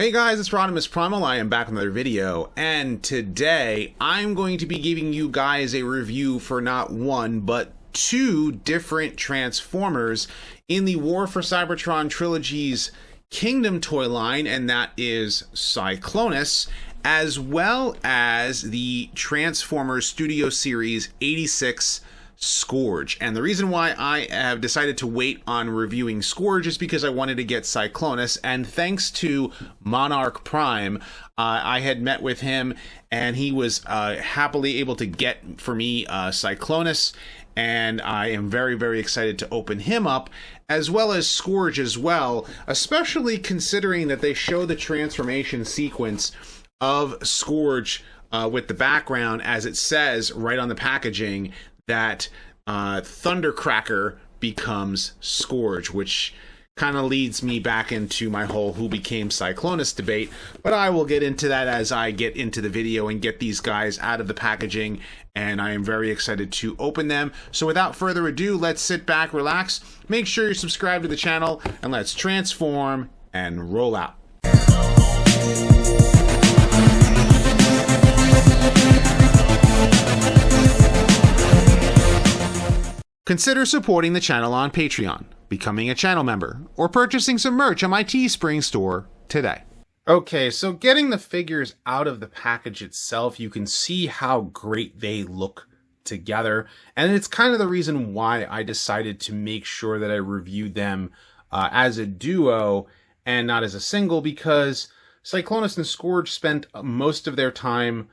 Hey guys, it's RodimusPrimal. I am back with another video, and today I'm going to be giving you guys a review for not one, but two different Transformers in the War for Cybertron Trilogy's Kingdom toy line, and that is Cyclonus, as well as the Transformers Studio Series 86 Scourge. And the reason why I have decided to wait on reviewing Scourge is because I wanted to get Cyclonus, and thanks to Monarch Prime, I had met with him and he was happily able to get for me Cyclonus, and I am very, very excited to open him up, as well as Scourge as well, especially considering that they show the transformation sequence of Scourge with the background, as it says right on the packaging, that Thundercracker becomes Scourge, which kind of leads me back into my whole who became Cyclonus debate, but I will get into that as I get into the video and get these guys out of the packaging, and I am very excited to open them. So without further ado, let's sit back, relax, make sure you're subscribed to the channel, and let's transform and roll out. Consider supporting the channel on Patreon, becoming a channel member, or purchasing some merch on my Teespring store today. Okay, so getting the figures out of the package itself, you can see how great they look together, and it's kind of the reason why I decided to make sure that I reviewed them as a duo and not as a single, because Cyclonus and Scourge spent most of their time,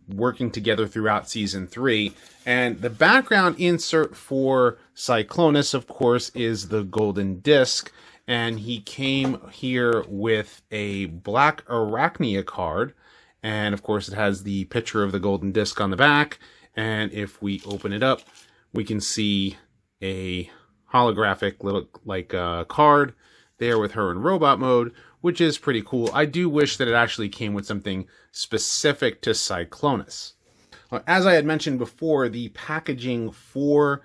working together throughout season 3, and the background insert for Cyclonus, of course, is the golden disc, and he came here with a black Arachnia card, and of course it has the picture of the golden disc on the back, and if we open it up, we can see a holographic little card there with her in robot mode, which is pretty cool. I do wish that it actually came with something specific to Cyclonus. As I had mentioned before, the packaging for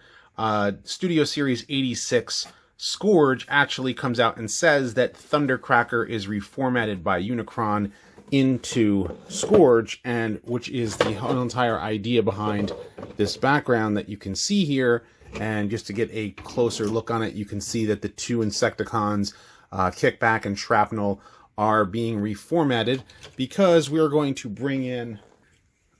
Studio Series 86 Scourge actually comes out and says that Thundercracker is reformatted by Unicron into Scourge, and which is the whole entire idea behind this background that you can see here. And just to get a closer look on it, you can see that the two Insecticons, Kickback and Shrapnel, are being reformatted because we are going to bring in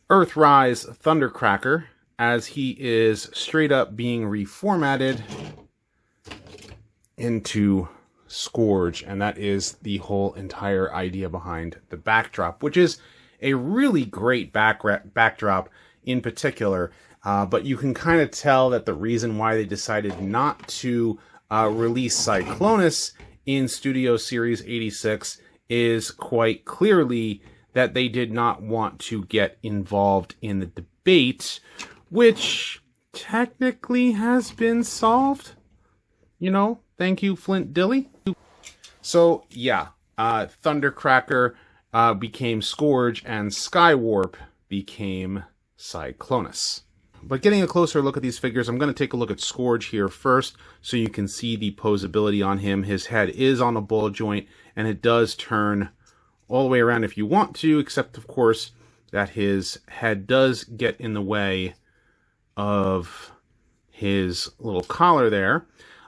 Earthrise Thundercracker, as he is straight up being reformatted into Scourge, and that is the whole entire idea behind the backdrop, which is a really great backdrop in particular, but you can kind of tell that the reason why they decided not to release Cyclonus in Studio Series 86 is quite clearly that they did not want to get involved in the debate, which technically has been solved. Thank you, Flint Dilly. So, yeah, Thundercracker became Scourge, and Skywarp became Cyclonus. But getting a closer look at these figures, I'm going to take a look at Scourge here first, so you can see the posability on him. His head is on a ball joint, and it does turn all the way around if you want to, except, of course, that his head does get in the way of his little collar there.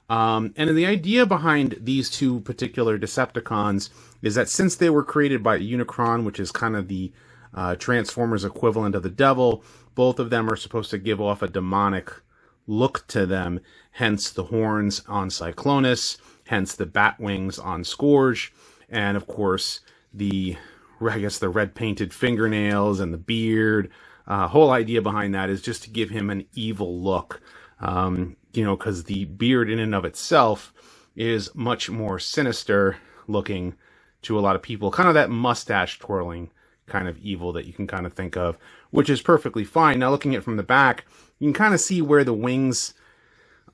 And the idea behind these two particular Decepticons is that since they were created by Unicron, which is kind of the Transformers equivalent of the devil, both of them are supposed to give off a demonic look to them, hence the horns on Cyclonus, hence the bat wings on Scourge, and of course the red painted fingernails and the beard. Whole idea behind that is just to give him an evil look, because the beard in and of itself is much more sinister looking to a lot of people, kind of that mustache twirling kind of evil that you can kind of think of, which is perfectly fine. Now, looking at it from the back, you can kind of see where the wings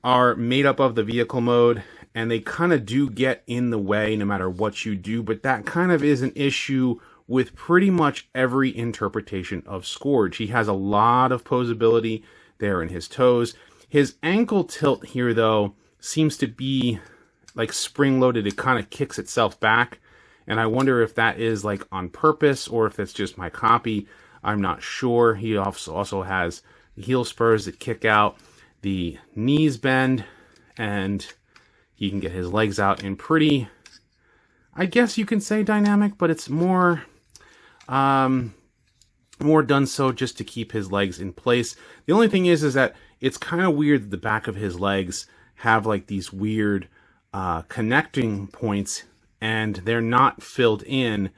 are made up of the vehicle mode, and they kind of do get in the way no matter what you do, but that kind of is an issue with pretty much every interpretation of Scourge. He has a lot of posability there in his toes. His ankle tilt here, though, seems to be like spring-loaded. It kind of kicks itself back, And I wonder if that is like on purpose or if it's just my copy. I'm not sure. He also has the heel spurs that kick out, the knees bend, and he can get his legs out in pretty, I guess you can say dynamic, but it's more done so just to keep his legs in place. The only thing is that it's kind of weird that the back of his legs have like these weird connecting points, and they're not filled in.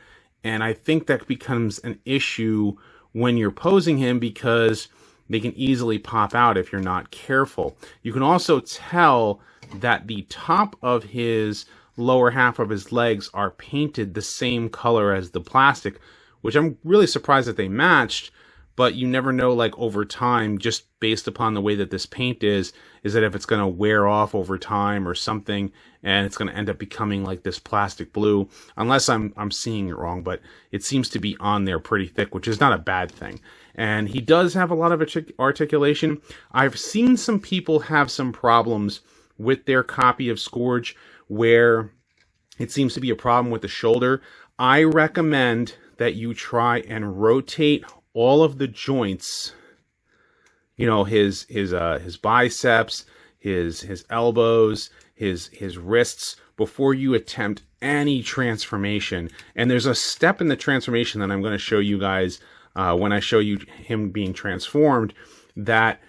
And I think that becomes an issue when you're posing him because they can easily pop out if you're not careful. You can also tell that the top of his lower half of his legs are painted the same color as the plastic, which I'm really surprised that they matched, but you never know, like, over time, just based upon the way that this paint is that if it's going to wear off over time or something, and it's going to end up becoming like this plastic blue, unless I'm seeing it wrong, but it seems to be on there pretty thick, which is not a bad thing. And he does have a lot of articulation. I've seen some people have some problems with their copy of Scourge where it seems to be a problem with the shoulder. I recommend that you try and rotate all of the joints, you know, his biceps, his elbows, his wrists, before you attempt any transformation. And there's a step in the transformation that I'm going to show you guys when I show you him being transformed that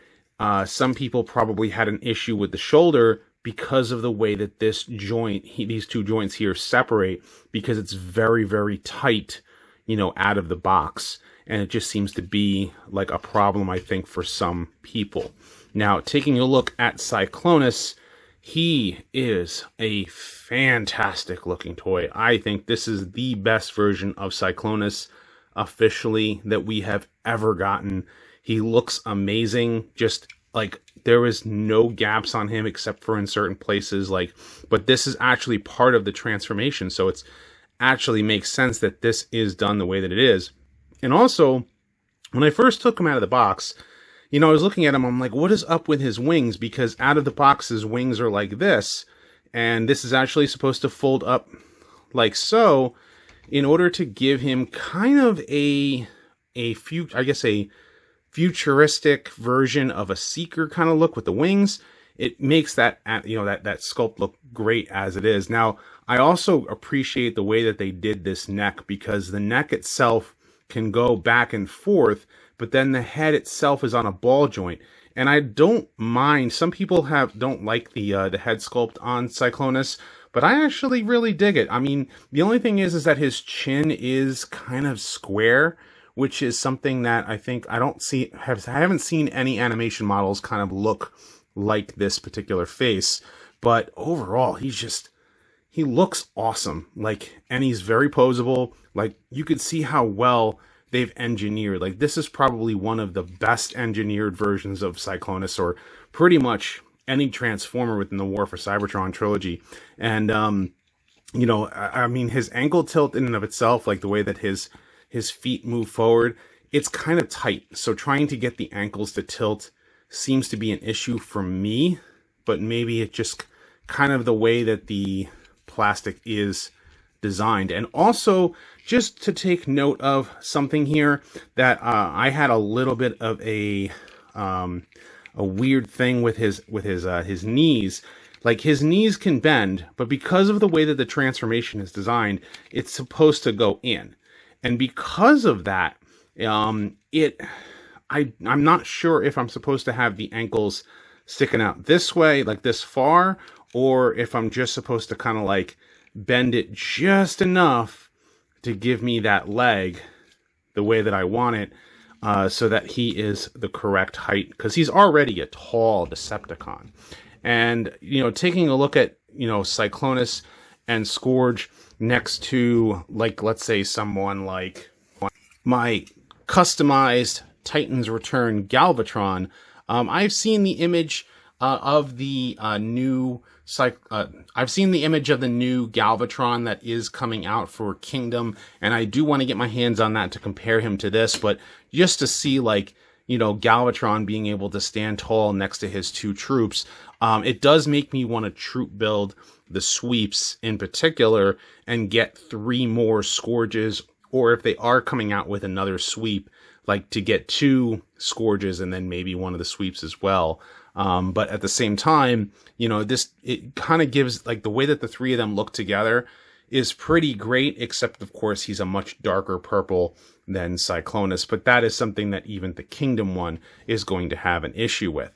some people probably had an issue with the shoulder because of the way that this joint, these two joints here separate, because it's very, very tight, you know, out of the box. And it just seems to be like a problem, I think, for some people. Now, taking a look at Cyclonus, he is a fantastic looking toy. I think this is the best version of Cyclonus officially that we have ever gotten. He looks amazing. Just like there is no gaps on him except for in certain places. Like, but this is actually part of the transformation. So it's actually makes sense that this is done the way that it is. And also, when I first took him out of the box, you know, I was looking at him, I'm like, what is up with his wings? Because out of the box, his wings are like this, and this is actually supposed to fold up like so, in order to give him kind of a futuristic version of a Seeker kind of look with the wings. It makes that, you know, that sculpt look great as it is. Now, I also appreciate the way that they did this neck, because the neck itself can go back and forth, but then the head itself is on a ball joint. And I don't mind. Some people don't like the head sculpt on Cyclonus, but I actually really dig it. I mean, the only thing is that his chin is kind of square, which is something that I think I haven't seen any animation models kind of look like this particular face. But overall, he looks awesome. Like, and he's very posable. Like, you could see how well they've engineered. Like, this is probably one of the best engineered versions of Cyclonus, or pretty much any Transformer within the War for Cybertron trilogy. And, you know, I mean, his ankle tilt in and of itself, like the way that his feet move forward, it's kind of tight. So trying to get the ankles to tilt seems to be an issue for me, but maybe it just kind of the way that the plastic is designed. And also, just to take note of something here that I had a little bit of a weird thing with his knees. Like, his knees can bend, but because of the way that the transformation is designed, it's supposed to go in. And because of that, I'm not sure if I'm supposed to have the ankles sticking out this way, like this far, or if I'm just supposed to kind of like bend it just enough to give me that leg the way that I want it, so that he is the correct height, because he's already a tall Decepticon. And, you know, taking a look at, you know, Cyclonus and Scourge next to, like, let's say someone like my customized Titan's Return Galvatron, I've seen the image of the new Galvatron that is coming out for Kingdom, and I do want to get my hands on that to compare him to this, but just to see, like, you know, Galvatron being able to stand tall next to his two troops, It does make me want to troop build the sweeps in particular and get 3 more Scourges, or if they are coming out with another sweep, like to get 2 Scourges and then maybe one of the sweeps as well. But at the same time, you know, it kind of gives, like, the way that the 3 of them look together is pretty great, except of course he's a much darker purple than Cyclonus, but that is something that even the Kingdom one is going to have an issue with.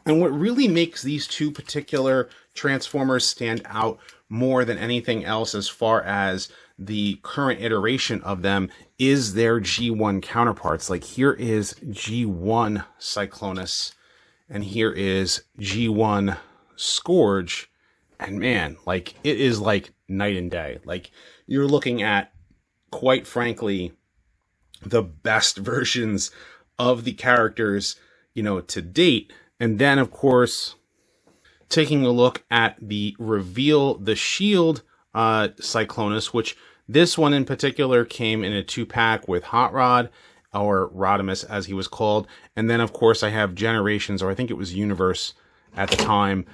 And what really makes these 2 particular Transformers stand out more than anything else as far as the current iteration of them is their G1 counterparts. Like, here is G1 Cyclonus, and here is G1 Scourge, and man, like, it is like night and day. Like, you're looking at, quite frankly, the best versions of the characters, you know, to date. And then, of course, taking a look at the reveal, the Shield Cyclonus, which this one in particular came in a 2-pack with Hot Rod, or Rodimus as he was called. And then, of course, I have Generations, or I think it was Universe at the time,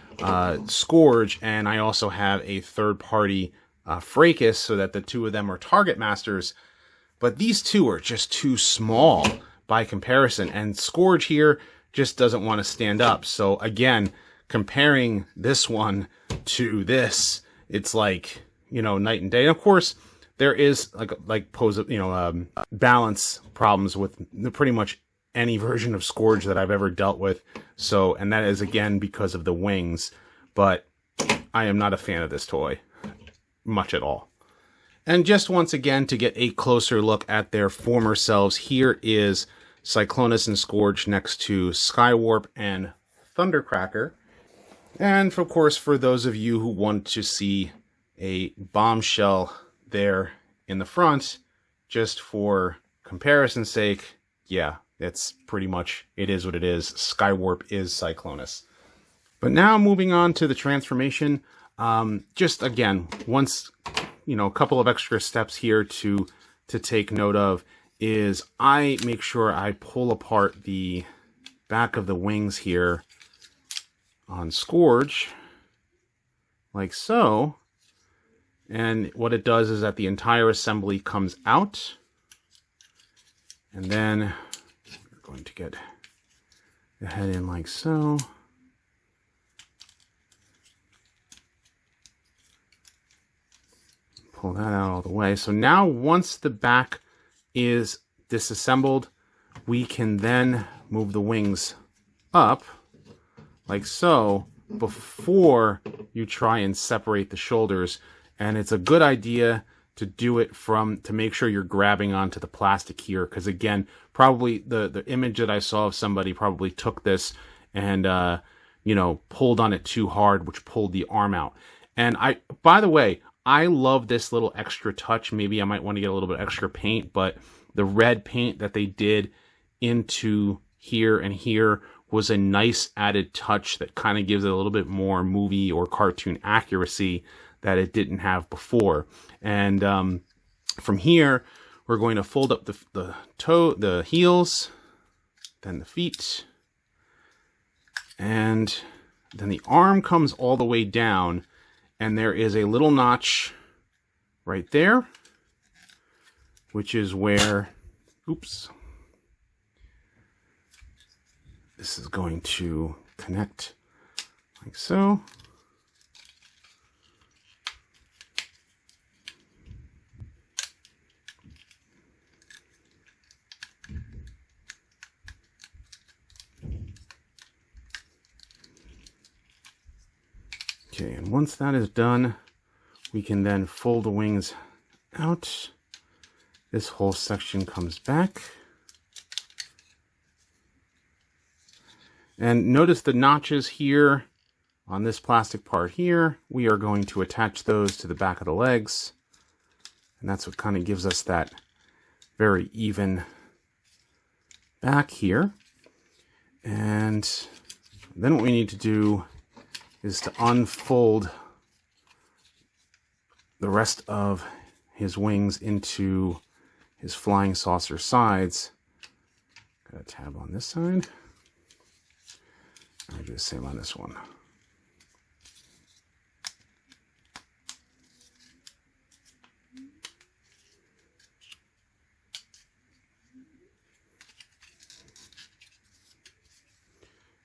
Scourge, and I also have a third-party Fracas, so that the 2 of them are Target Masters. But these 2 are just too small by comparison, and Scourge here just doesn't want to stand up. So again, comparing this one to this, it's like, you know, night and day. And of course, there is balance problems with pretty much any version of Scourge that I've ever dealt with. So, and that is again because of the wings, but I am not a fan of this toy much at all. And just once again, to get a closer look at their former selves, here is Cyclonus and Scourge next to Skywarp and Thundercracker. And of course, for those of you who want to see a bombshell there in the front, just for comparison's sake, yeah, it's pretty much, it is what it is. Skywarp is Cyclonus. But now moving on to the transformation, just again, once, you know, a couple of extra steps here to take note of is I make sure I pull apart the back of the wings here on Scourge, like so. And what it does is that the entire assembly comes out. And then we're going to get the head in like so. Pull that out all the way. So now once the back is disassembled, we can then move the wings up like so before you try and separate the shoulders. And it's a good idea to do it to make sure you're grabbing onto the plastic here, because again, probably the image that I saw of somebody probably took this and you know, pulled on it too hard, which pulled the arm out. And by the way, I love this little extra touch. Maybe I might want to get a little bit extra paint, but the red paint that they did into here and here was a nice added touch that kind of gives it a little bit more movie or cartoon accuracy that it didn't have before. And from here, we're going to fold up the heels, then the feet, and then the arm comes all the way down, and there is a little notch right there, which is where, oops, this is going to connect like so. Okay, and once that is done, we can then fold the wings out. This whole section comes back. And notice the notches here on this plastic part here. We are going to attach those to the back of the legs. And that's what kind of gives us that very even back here. And then what we need to do is to unfold the rest of his wings into his flying saucer sides. Got a tab on this side. I'll do the same on this one.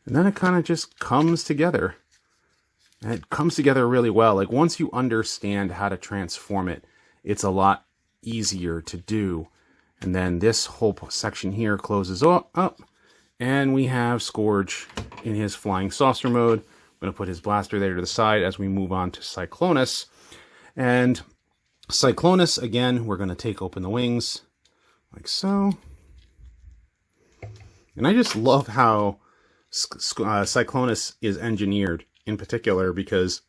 And then it kind of just comes together. And it comes together really well. Like, once you understand how to transform it, it's a lot easier to do. And then this whole section here closes up. And we have Scourge in his flying saucer mode. I'm going to put his blaster there to the side as we move on to Cyclonus. And Cyclonus, again, we're going to take open the wings like so. And I just love how Cyclonus is engineered in particular, because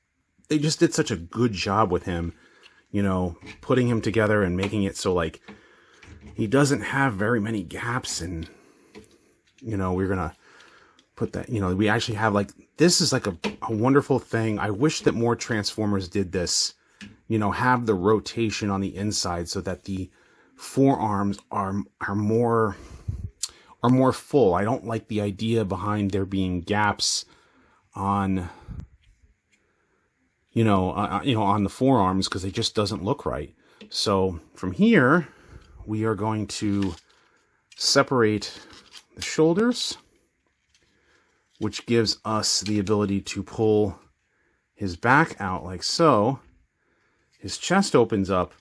they just did such a good job with him, you know, putting him together and making it so, like, he doesn't have very many gaps. And, you know, we're going to put that, you know, we actually have, like, this is like a wonderful thing. I wish that more Transformers did this, you know, have the rotation on the inside so that the forearms are more full. I don't like the idea behind there being gaps on, on the forearms, because it just doesn't look right. So from here, we are going to separate the shoulders, which gives us the ability to pull his back out like so. His chest opens up,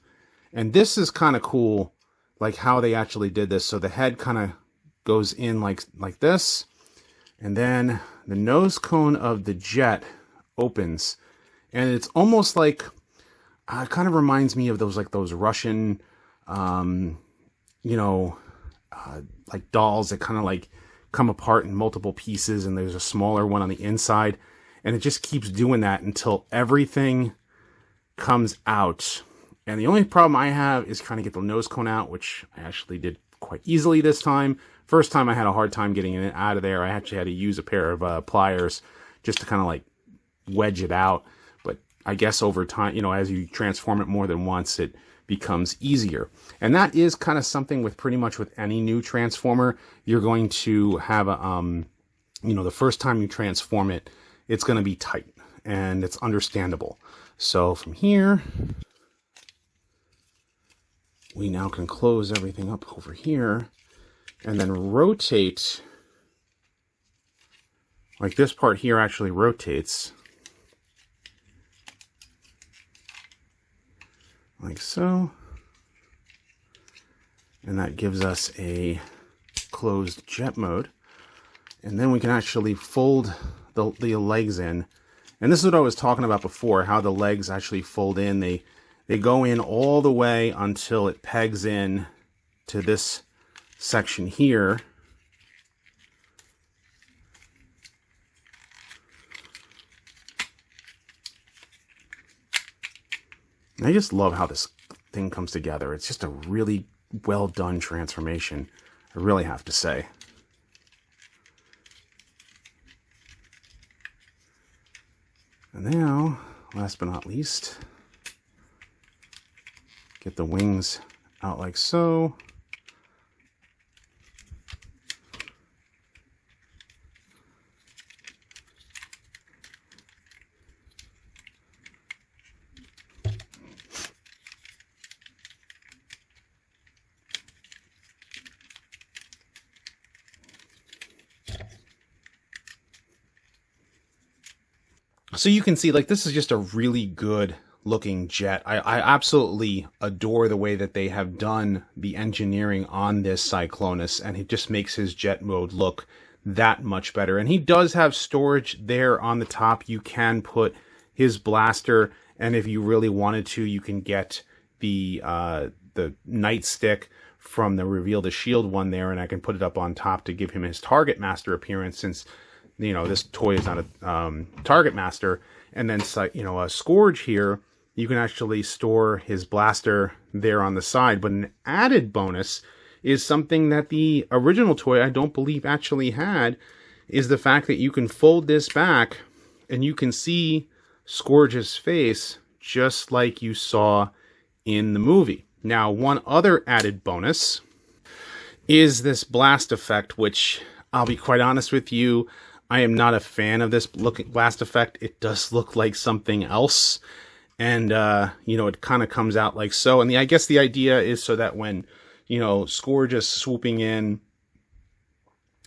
and this is kind of cool, like how they actually did this. So the head kind of goes in like this, and then the nose cone of the jet opens, and it's almost like, it kind of reminds me of those Russian, like dolls that kind of like come apart in multiple pieces, and there's a smaller one on the inside, and it just keeps doing that until everything comes out. And the only problem I have is trying to get the nose cone out, which I actually did quite easily this time. First time I had a hard time getting it out of there. I actually had to use a pair of pliers just to kind of like wedge it out. But I guess over time, as you transform it more than once, it becomes easier. And that is kind of something with pretty much with any new Transformer. You're going to have a, the first time you transform it, it's going to be tight, and it's understandable. So from here, we now can close everything up over here and then rotate. Like this part here actually rotates. Like so. And that gives us a closed jet mode. And then we can actually fold the legs in. And this is what I was talking about before, how the legs actually fold in. They go in all the way until it pegs in to this section here. And I just love how this thing comes together. It's just a really well done transformation, I really have to say. And now, last but not least, get the wings out like so. So you can see, like, this is just a really good looking jet. I absolutely adore the way that they have done the engineering on this Cyclonus, and it just makes his jet mode look that much better. And he does have storage there on the top. You can put his blaster, and if you really wanted to, you can get the nightstick from the Reveal the Shield one there, and I can put it up on top to give him his Target Master appearance, since this toy is not a Target Master. And then a Scourge here, you can actually store his blaster there on the side. But an added bonus is something that the original toy I don't believe actually had, is the fact that you can fold this back and you can see Scourge's face just like you saw in the movie. Now, one other added bonus is this blast effect, which I'll be quite honest with you, I am not a fan of this blast effect. It does look like something else. And, it kind of comes out like so. And I guess the idea is so that when, Scourge is swooping in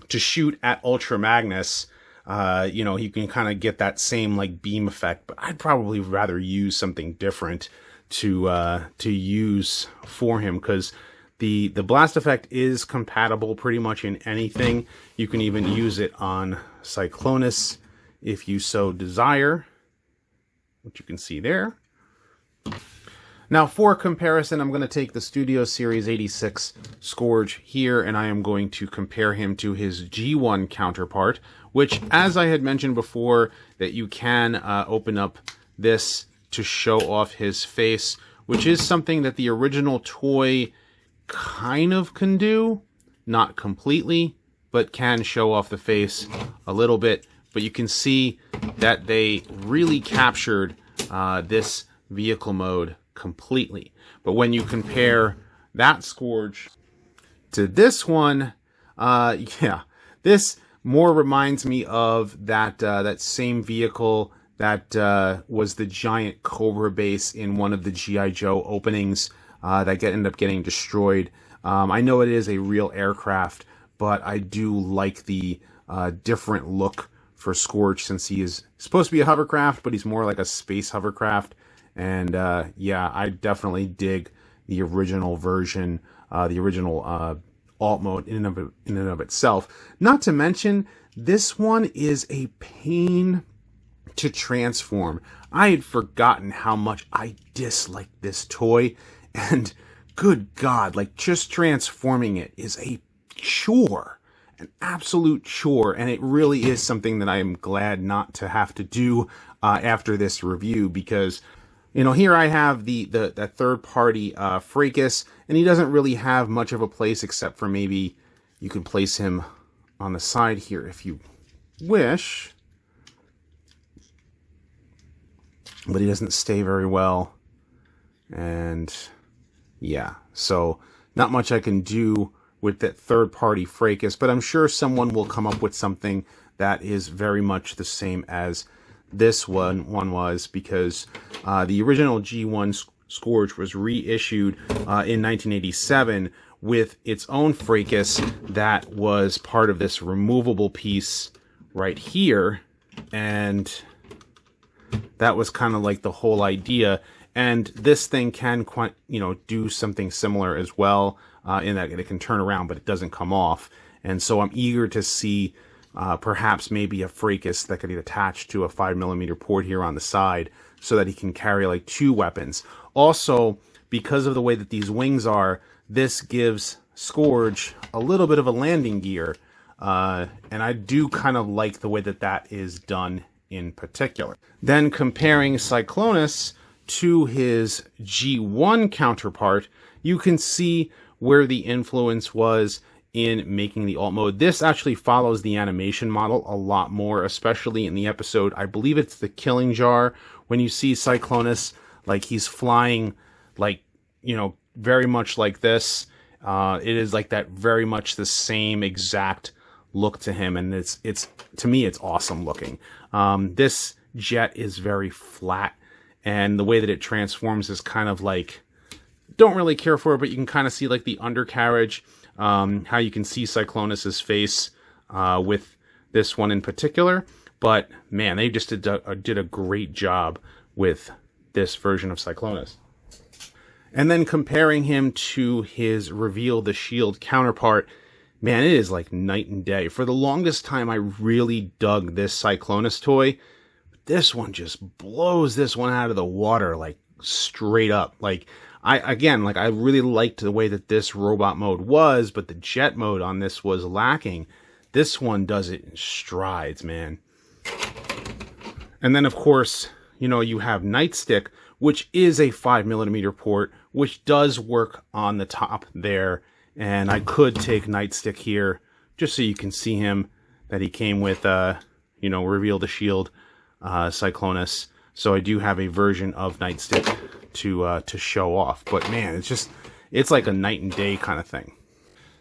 to shoot at Ultra Magnus, You know, you can kind of get that same like beam effect, but I'd probably rather use something different to use for him, because the blast effect is compatible pretty much in anything. You can even use it on Cyclonus if you so desire, which you can see there. Now, for comparison, I'm going to take the Studio Series 86 Scourge here, and I am going to compare him to his G1 counterpart, which, as I had mentioned before, that you can open up this to show off his face, which is something that the original toy kind of can do. Not completely, but can show off the face a little bit. But you can see that they really captured this vehicle mode completely. But when you compare that Scourge to this one, yeah, this more reminds me of that that same vehicle that was the giant Cobra base in one of the G.I. Joe openings that ended up getting destroyed. I know it is a real aircraft, but I do like the different look for Scourge, since he is supposed to be a hovercraft, but he's more like a space hovercraft. And yeah, I definitely dig the original version, the original alt mode in and of itself. Not to mention, this one is a pain to transform. I had forgotten how much I disliked this toy, and good God, like, just transforming it is a chore, an absolute chore, and it really is something that I am glad not to have to do after this review, because, you know, here I have the third-party Fracas, and he doesn't really have much of a place, except for maybe you can place him on the side here if you wish. But he doesn't stay very well. And yeah, so not much I can do with that third-party Fracas, but I'm sure someone will come up with something that is very much the same as this one was, because the original G1 Scourge was reissued in 1987 with its own Fracas that was part of this removable piece right here, and that was kind of like the whole idea. And this thing can, you know, do something similar as well, in that it can turn around, but it doesn't come off. And so I'm eager to see perhaps maybe a Fracas that could get attached to a 5mm port here on the side, so that he can carry like 2 weapons. Also, because of the way that these wings are, this gives Scourge a little bit of a landing gear, and I do kind of like the way that that is done in particular. Then comparing Cyclonus to his G1 counterpart, you can see where the influence was in making the alt mode. This actually follows the animation model a lot more, especially in the episode, I believe it's the Killing Jar, when you see Cyclonus, like, he's flying, like, you know, very much like this. It is like that, very much the same exact look to him, and it's to me, it's awesome looking. This jet is very flat, and the way that it transforms is kind of like, don't really care for it, but you can kind of see like the undercarriage, how you can see Cyclonus's face with this one in particular. But man, they just did a great job with this version of Cyclonus. And then comparing him to his Reveal the Shield counterpart, man, it is like night and day. For the longest time, I really dug this Cyclonus toy. This one just blows this one out of the water, like, straight up. Like, I really liked the way that this robot mode was, but the jet mode on this was lacking. This one does it in strides, man. And then, of course, you know, you have Nightstick, which is a 5mm port, which does work on the top there. And I could take Nightstick here, just so you can see him, that he came with, you know, Reveal the Shield, Cyclonus. So I do have a version of Nightstick to show off. But man, it's like a night and day kind of thing.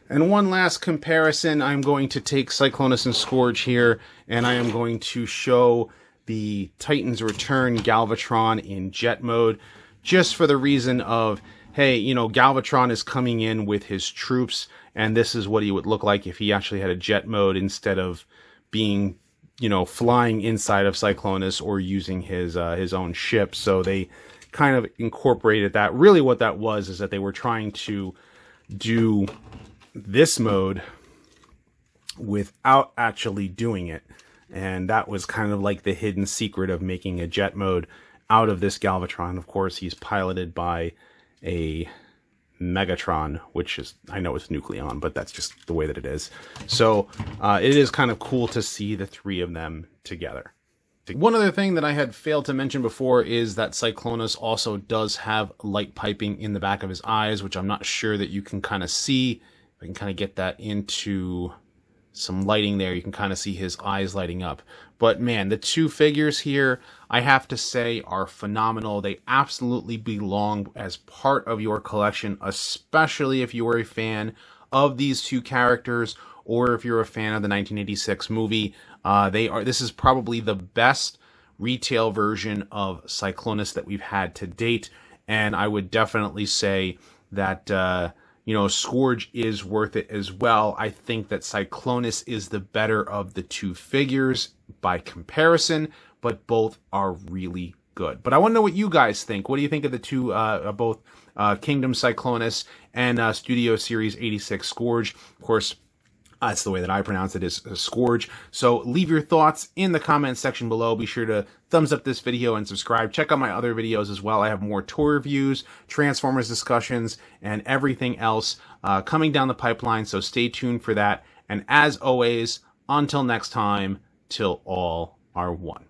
And one last comparison, I'm going to take Cyclonus and Scourge here, and I am going to show the Titan's Return Galvatron in jet mode, just for the reason of, hey, you know, Galvatron is coming in with his troops, and this is what he would look like if he actually had a jet mode instead of being you know, flying inside of Cyclonus or using his own ship. So they kind of incorporated that. Really what that was is that they were trying to do this mode without actually doing it. And that was kind of like the hidden secret of making a jet mode out of this Galvatron. Of course, he's piloted by a Megatron, which is, I know it's Nucleon, but that's just the way that it is. So it is kind of cool to see the three of them together. One other thing that I had failed to mention before is that Cyclonus also does have light piping in the back of his eyes, which I'm not sure that you can kind of see. I can kind of get that into some lighting there. You can kind of see his eyes lighting up. But man, the two figures here, I have to say, are phenomenal. They absolutely belong as part of your collection, especially if you are a fan of these two characters, or if you're a fan of the 1986 movie. This is probably the best retail version of Cyclonus that we've had to date, and I would definitely say that you know, Scourge is worth it as well. I think that Cyclonus is the better of the two figures by comparison, but both are really good. But I want to know what you guys think. What do you think of the two, both Kingdom Cyclonus and Studio Series 86 Scourge? Of course, that's the way that I pronounce it, is Scourge. So leave your thoughts in the comment section below. Be sure to thumbs up this video and subscribe. Check out my other videos as well. I have more toy reviews, Transformers discussions, and everything else coming down the pipeline. So stay tuned for that. And as always, until next time, till all are one.